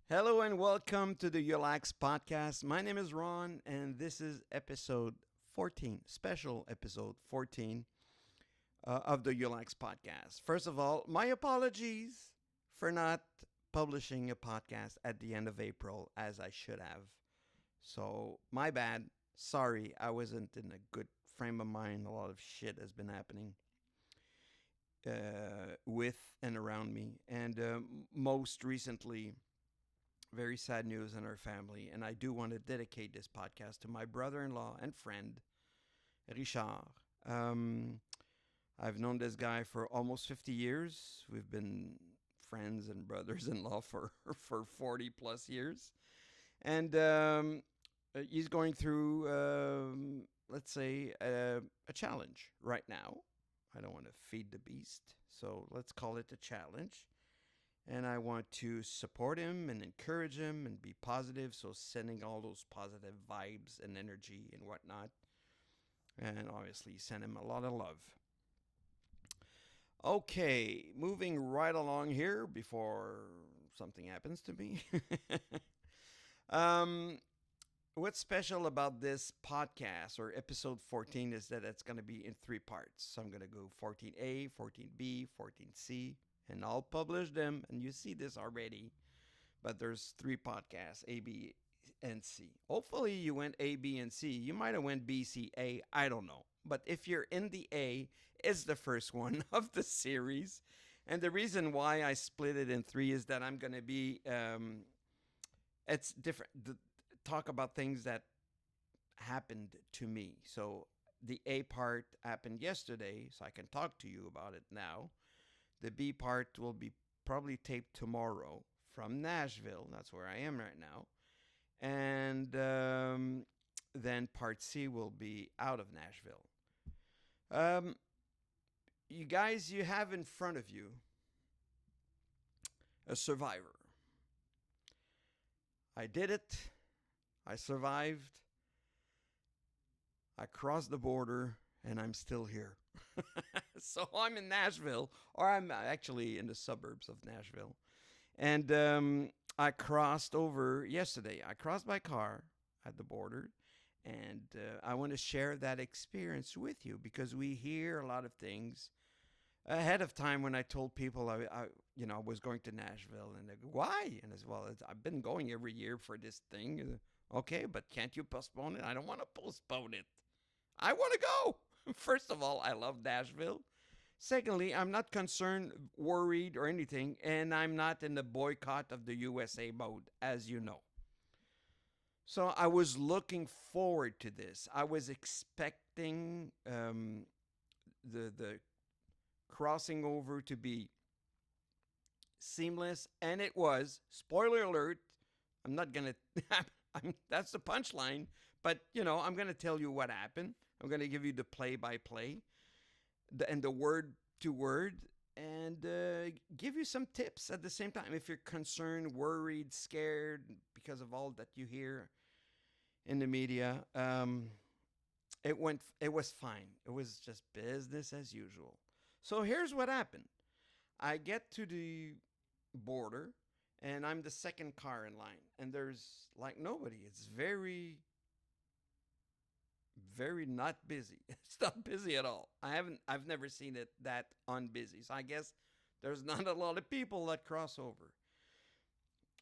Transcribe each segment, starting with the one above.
Hello and welcome to the YULLAX podcast. My name is Ron, and this is episode 14, special episode 14 of the YULLAX podcast. First of all, my apologies for not publishing a podcast at the end of April as I should have. So, my bad. Sorry, I wasn't in a good frame of mind. A lot of shit has been happening with and around me. And most recently, very sad news in our family, and I do want to dedicate this podcast to my brother-in-law and friend, Richard. I've known this guy for almost 50 years. We've been friends and brothers-in-law for 40 plus years. And he's going through, let's say, a challenge right now. I don't want to feed the beast, so let's call it a challenge. And I want to support him and encourage him and be positive. So sending all those positive vibes and energy and whatnot. And obviously send him a lot of love. Okay, moving right along here before something happens to me. What's special about this podcast or episode 14 is that it's going to be in three parts. So I'm going to go 14A, 14B, 14C. And I'll publish them, and you see this already. But there's three podcasts, A, B, and C. Hopefully you went A, B, and C. You might have went B, C, A. I don't know. But if you're in the A, it's the first one of the series. And the reason why I split it in three is that I'm going to be, it's different. Talk about things that happened to me. So the A part happened yesterday, so I can talk to you about it now. The B part will be probably taped tomorrow from Nashville. That's where I am right now. And then part C will be out of Nashville. You guys, you have in front of you a survivor. I did it. I survived. I crossed the border, and I'm still here. So I'm in Nashville, or I'm actually in the suburbs of Nashville. And I crossed over yesterday. I crossed by car at the border. And I want to share that experience with you because we hear a lot of things ahead of time. When I told people I was going to Nashville, and they go, why? And as well, I've been going every year for this thing. Okay, but can't you postpone it? I don't want to postpone it. I want to go. First of all, I love Nashville. Secondly, I'm not concerned, worried, or anything, and I'm not in the boycott of the USA mode, as you know. So I was looking forward to this. I was expecting the crossing over to be seamless, and it was. Spoiler alert. I'm not going to... that's the punchline, but, I'm going to tell you what happened. I'm going to give you the play-by-play and the word-to-word and give you some tips at the same time. If you're concerned, worried, scared because of all that you hear in the media, it was fine. It was just business as usual. So here's what happened. I get to the border, and I'm the second car in line, and there's like nobody. It's very, very not busy. It's not busy at all. I've never seen it that unbusy. So I guess there's not a lot of people that cross over,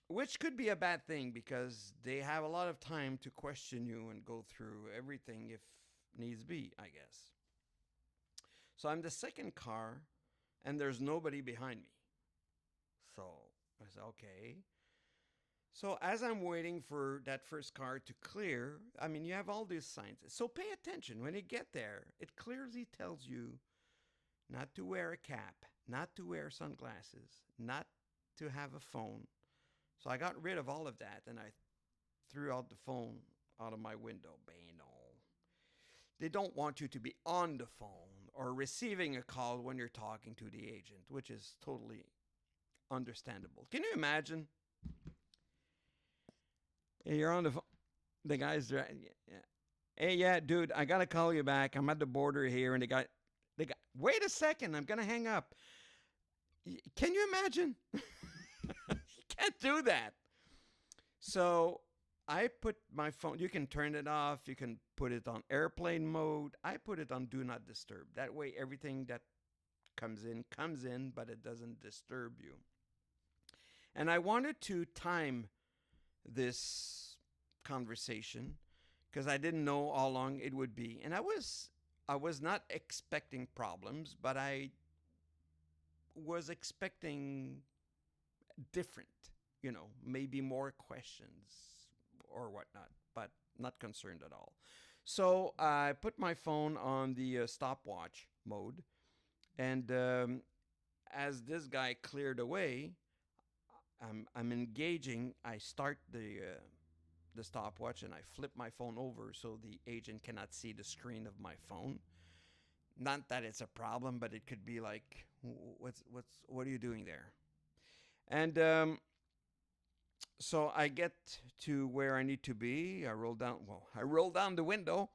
which could be a bad thing because they have a lot of time to question you and go through everything if needs be, I guess. So I'm the second car, and there's nobody behind me. So I said, okay. So as I'm waiting for that first car to clear, you have all these signs. So pay attention. When you get there, it clearly tells you not to wear a cap, not to wear sunglasses, not to have a phone. So I got rid of all of that, and I threw out the phone out of my window. Bano. They don't want you to be on the phone or receiving a call when you're talking to the agent, which is totally understandable. Can you imagine? Hey, you're on the phone. The guy's yeah. Hey, yeah, dude, I gotta call you back. I'm at the border here, and the guy. Wait a second, I'm gonna hang up. Can you imagine? You can't do that. So I put my phone, you can turn it off, you can put it on airplane mode. I put it on do not disturb. That way, everything that comes in, but it doesn't disturb you. And I wanted to time this conversation because I didn't know how long it would be. And I was not expecting problems, but I was expecting different, maybe more questions or whatnot, but not concerned at all. So I put my phone on the stopwatch mode, and as this guy cleared away, I'm engaging. I start the stopwatch and I flip my phone over so the agent cannot see the screen of my phone. Not that it's a problem, but it could be like, what are you doing there? And so I get to where I need to be. I roll down the window,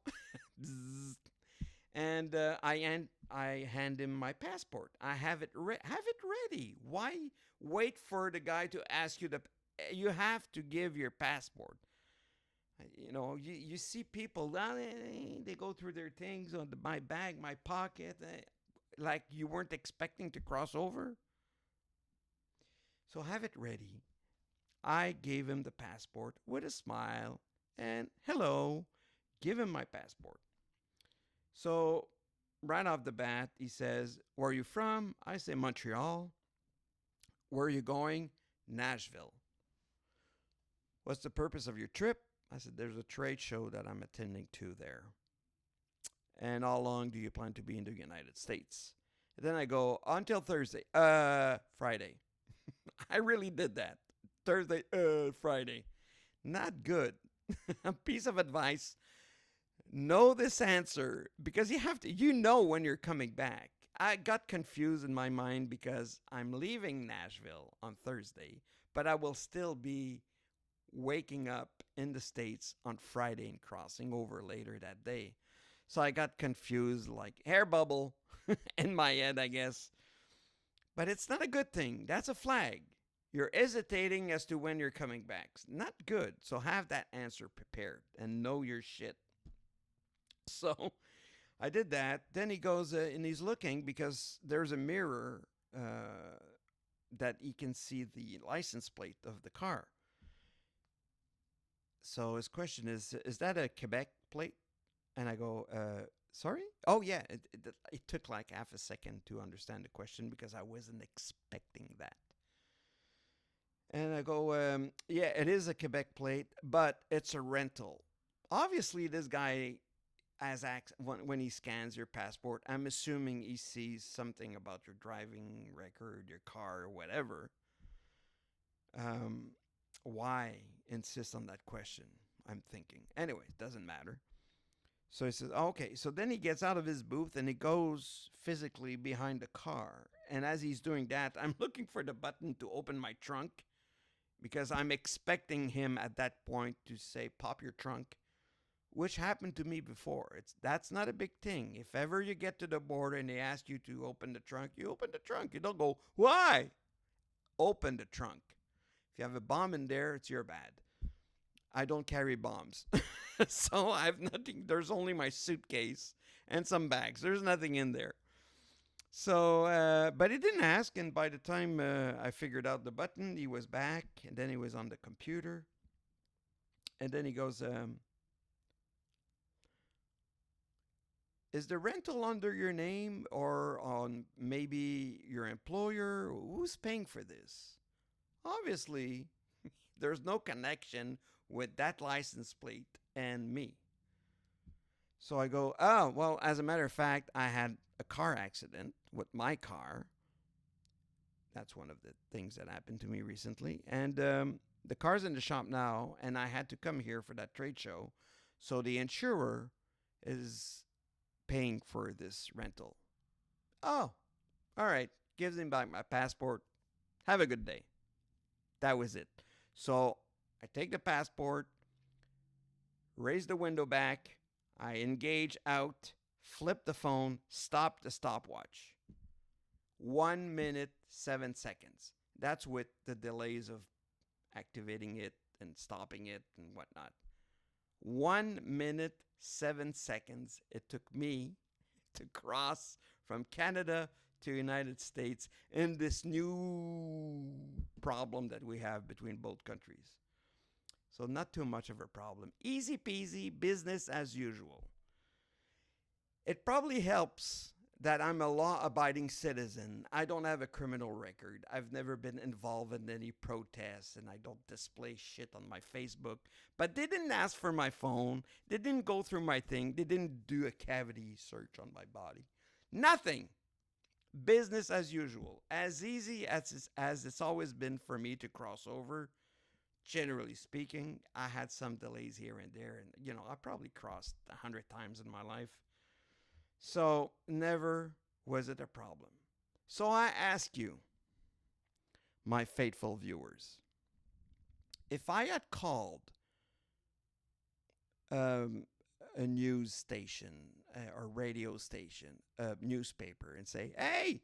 and I hand him my passport. I have it ready. Why wait for the guy to ask you you have to give your passport. You see people, they go through their things on my bag, my pocket, like you weren't expecting to cross over. So have it ready. I gave him the passport with a smile and hello, give him my passport. So right off the bat, he says, "Where are you from?" I say, "Montreal." "Where are you going?" "Nashville." "What's the purpose of your trip?" I said, "There's a trade show that I'm attending to there." "And how long do you plan to be in the United States?" And then I go, "Until Thursday." Friday." I really did that. Thursday, Friday. Not good. A piece of advice: know this answer because you have to when you're coming back. I got confused in my mind because I'm leaving Nashville on Thursday, but I will still be waking up in the States on Friday and crossing over later that day. So I got confused, like hair bubble in my head, I guess. But it's not a good thing. That's a flag. You're hesitating as to when you're coming back. It's not good. So have that answer prepared and know your shit. So I did that. Then he goes and he's looking because there's a mirror that he can see the license plate of the car. So his question is that a Quebec plate? And I go, sorry? Oh, yeah. It took like half a second to understand the question because I wasn't expecting that. And I go, yeah, it is a Quebec plate, but it's a rental. Obviously, this guy, when he scans your passport, I'm assuming he sees something about your driving record, your car, or whatever. Why insist on that question? I'm thinking. Anyway, it doesn't matter. So he says, okay. So then he gets out of his booth and he goes physically behind the car. And as he's doing that, I'm looking for the button to open my trunk because I'm expecting him at that point to say, "Pop your trunk," which happened to me before. That's not a big thing. If ever you get to the border and they ask you to open the trunk, you open the trunk. You don't go, "Why?" Open the trunk. If you have a bomb in there, it's your bad. I don't carry bombs. So I have nothing. There's only my suitcase and some bags. There's nothing in there. So, but he didn't ask. And by the time I figured out the button, he was back. And then he was on the computer. And then he goes, "Is the rental under your name or on maybe your employer? Who's paying for this?" Obviously, there's no connection with that license plate and me. So I go, "Oh, well, as a matter of fact, I had a car accident with my car." That's one of the things that happened to me recently. And the car's in the shop now, and I had to come here for that trade show. So the insurer is paying for this rental. "Oh, all right." Gives him back my passport. "Have a good day." That was it. So I take the passport, raise the window back, I engage out, flip the phone, stop the stopwatch. 1 minute, 7 seconds. That's with the delays of activating it and stopping it and whatnot. 1 minute, 7 seconds it took me to cross from Canada to United States in this new problem that we have between both countries. So not too much of a problem. Easy peasy, business as usual. It probably helps that I'm a law-abiding citizen. I don't have a criminal record. I've never been involved in any protests, and I don't display shit on my Facebook. But they didn't ask for my phone. They didn't go through my thing. They didn't do a cavity search on my body. Nothing. Business as usual. As easy as it's always been for me to cross over. Generally speaking, I had some delays here and there, and I probably crossed 100 times in my life. So never was it a problem. So I ask you, my faithful viewers, if I had called a news station or radio station, a newspaper, and say, hey,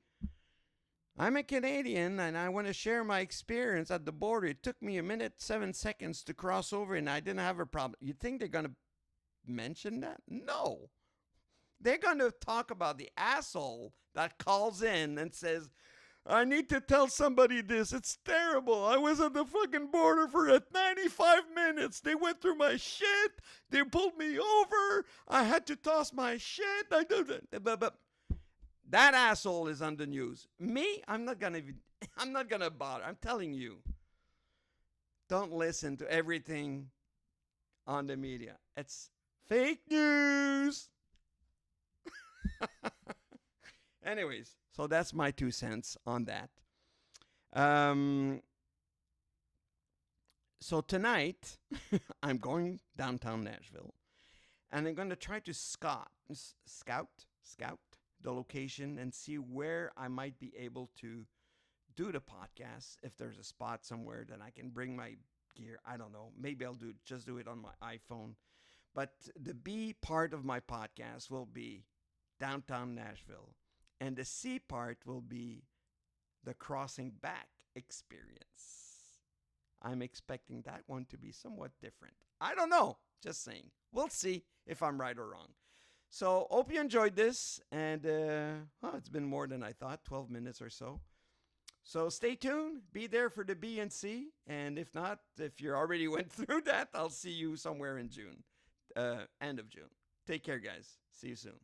I'm a Canadian and I want to share my experience at the border. It took me 1minute, 7 seconds to cross over and I didn't have a problem. You think they're going to mention that? No. They're going to talk about the asshole that calls in and says, I need to tell somebody this. It's terrible. I was at the fucking border for 95 minutes. They went through my shit. They pulled me over. I had to toss my shit. But that asshole is on the news. Me, I'm not gonna bother. I'm telling you. Don't listen to everything on the media. It's fake news. Anyways, so that's my 2 cents on that. So tonight, I'm going downtown Nashville, and I'm going to try to scout the location and see where I might be able to do the podcast. If there's a spot somewhere that I can bring my gear, I don't know. Maybe I'll just do it on my iPhone. But the B part of my podcast will be downtown Nashville. And the C part will be the crossing back experience. I'm expecting that one to be somewhat different. I don't know. Just saying. We'll see if I'm right or wrong. So, hope you enjoyed this. And it's been more than I thought, 12 minutes or so. So, stay tuned. Be there for the B and C. And if not, if you already went through that, I'll see you somewhere in June. End of June. Take care, guys. See you soon.